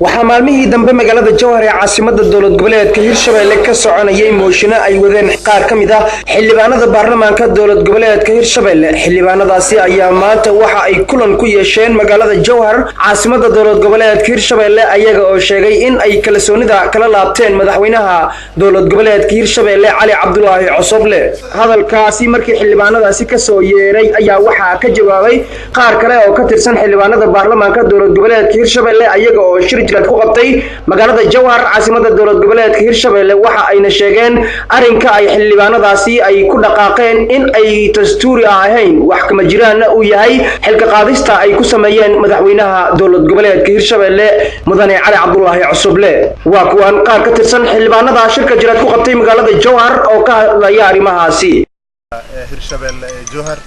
waxaa maalmihii dambe magaalada Jowhar ee caasimadda dowlad goboleedka Hirshabelle ka soconayay mooshinno ay wadeen qaar ka mid ah xildhibaanada baarlamaanka dowlad goboleedka Hirshabelle. xildhibaanadaasi ayaa maanta waxa ay kulan ku yeesheen magaalada Jowhar caasimadda dowlad goboleedka Hirshabelle ayaga oo sheegay in ay kalsoonida kala laabteen madaxweynaha dowlad goboleedka Hirshabelle Cali Cabdulaahi Cosoble. hadalkaasi markii xildhibaanadaasi ka soo yeeray ayaa waxa ka jawaabay qaar kale oo ka tirsan xildhibaanada baarlamaanka dowlad goboleedka Hirshabelle ayaga oo shirjilad ku qabtay magaalada Jowhar caasimadda dowlad goboleedka Hirshabelle. waxa ayna sheegeen arinka ay xildhibaanadaasi ay ku dhaqaaqeen in ay dastuuri ahayn wax kama jiraan uu yahay xilka qaadista ay ku sameeyeen madaxweynaha dowlad goboleedka Hirshabelle mudane Cali Cabdulaahi Cosoble. waa kuwan qaar ka tirsan xildhibaanada shirka jilad ku qabtay magaalada Jowhar oo ka hadlaya arrimahaasi. Hirshabelle Jowhar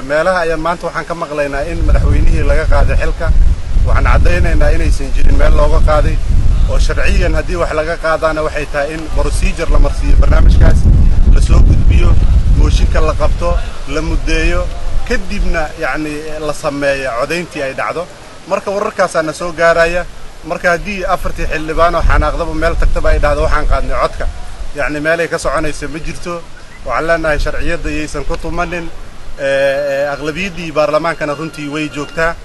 meelaha ayaan maanta waxaan ka maqlaynaa in madaxweynihii laga qaaday xilka. waxaan cadaynaynaa inaysan jirin meel looga qaaday oo sharciyan haddii wax laga qaadana waxay tahay in procedure la marsiiyo barnaamijkaas la soo gudbiyo mooshinka la qabto la mudeeyo kadibna yacni la sameeyo codayntii ay dhacdo. marka wararkaasaana soo gaaraya marka haddii afartii xildhibaan oo xanaaqdaba meel tagtaba ay dhahdo waxaan qaadnay codka yacni meelay ka soconaysa ma jirto. waxaan leenahay sharciyadda iyaysan ku tumanin aqlabiyaddii baarlamaankana runtii way joogtaa.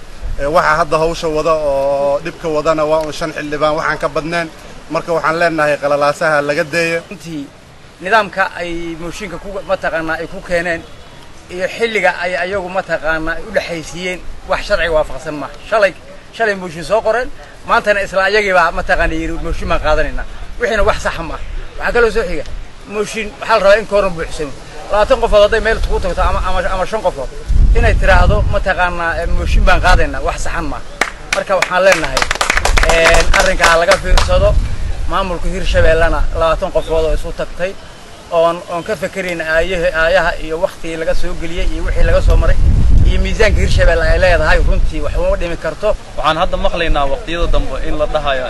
waxa hadda hawsha wada oo dhibka wadana waa 5 xildhibaan waxaan ka badnaan. marka waxaan leenahay qalalaasaha laga deeyo intii nidaamka ay mooshinka ku mataqaana ay ku keeneen iyo xilliga ay ayagu mataqaana u dhaxaysiiyeen wax sharci waafaqsan ma shalay mooshin soo qoreen maantana isla ayagiiba mataqaana yiri mooshin ma qaadanayna wixina wax sax ma waxa kale oo soo xiga mooshin waxa la rabaa in kooran buuxsan 20 qof haday meel ku tagto ama 5 qof inay tiraahdo mataqaana mooshin baan qaadayna wax saxan ma. marka waxaan leenahay arrinka laga fiirsado maamulka Hirshabellena 20 qofood oo isu tagtay oon ka fakareen aayaha iyo waqti laga soo galiyay iyo wixii laga soo maray iyo miisaanka Hirshabelle ay leedahay runtii wax uma dhimi karto. waxaan hadda maqlaynaa waqtiyada dambe in la dhahayo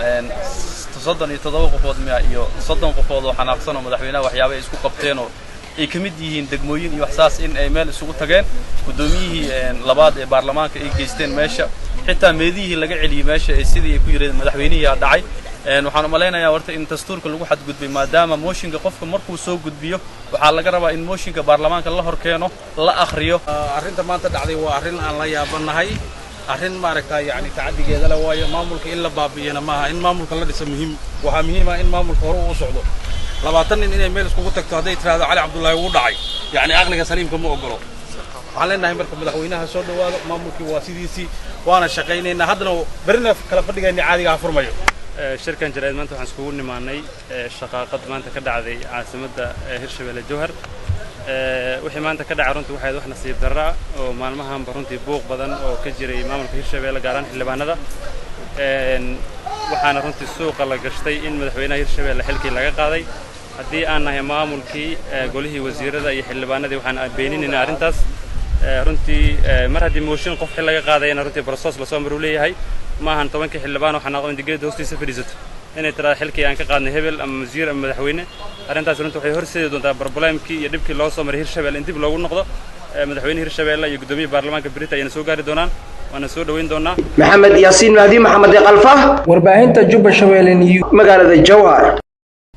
37 qofood iyo 30 qofood oo xanaaqsan oo madaxweynaha waxyaabo ay isku qabteen oo ay kamid yihiin degmooyin iyo waxsaas in ay meel isugu tageen gudoomiyihii labaad ee baarlamaanka ay geysteen meesha xitaa meedihii laga celiyay meesha ee sidii ay ku yireen madaxweynihii dhacay. waxaan u maleynayaa warta in dastuurka lagu xadgudbay maadaama mooshinka qofka markuu soo gudbiyo waxaa laga rabaa in mooshinka baarlamaanka la horkeeno la akhriyo. arrinta maanta dhacday waa arrin aan la yaabanahay arrin maaragtay yani tacadigeeda la waayo maamulka in la baabiyana maaha in maamulka la dhiso waxa muhiim ah in maamulka hore uu socdo. 20 nin inay meel iskugu tagto haday tiraahdo Cali Cabdulaahi uu dhacay yani aqliga saliimka ma ogolo. waxaan leenahay marka madaxweynaha soo dhawaado maamulkii waa sidiisii waana shaqaynaynaa haddana barina kala fadhigeena caadiga ah furmayo. shirkan jaraa'id maanta waxaan iskugu nimaanay shaqaaqad maanta ka dhacday caasimadda Hirshabelle Jowhar. wixii maanta ka dhacay runtii waxay wax nasiib darro ah oo maalmahanba runtii buuq badan oo ka jiray maamulka Hirshabelle gaar ahaan xildhibaanada. waxaana runtii suuqa la gashtay in madaxweynaha Hirshabelle xilkii laga qaaday. haddii aan nahay maamulkii golihii wasiirada iyo xildhibaanadii waxaan beeninaynaa arrintaas. runtii mar haddii mooshin qof xil laga qaadayna runtii process la soo maru leeyahay maahan 10 xildhibaan oo xanaaqo indigreed hoostiisa fadhiisato inay tiraahdo xilkii aan ka qaadnay hebel ama wasiir ama madaxweyne. arrintaas runtii waxay horseedi doontaa barnaamijkii iyo dhibkii loo soo maray Hirshabelle in dib loogu noqdo. madaxweynaha Hirshabelle iyo gudoomiyaha baarlamaanka Bariita ayna soo gaari doonaan waana soo dhaweyn doonaa. maxamed yaasiin mahdi maxamed qalfa warbaahinta Jubba Shabeelle magaalada Jowhar.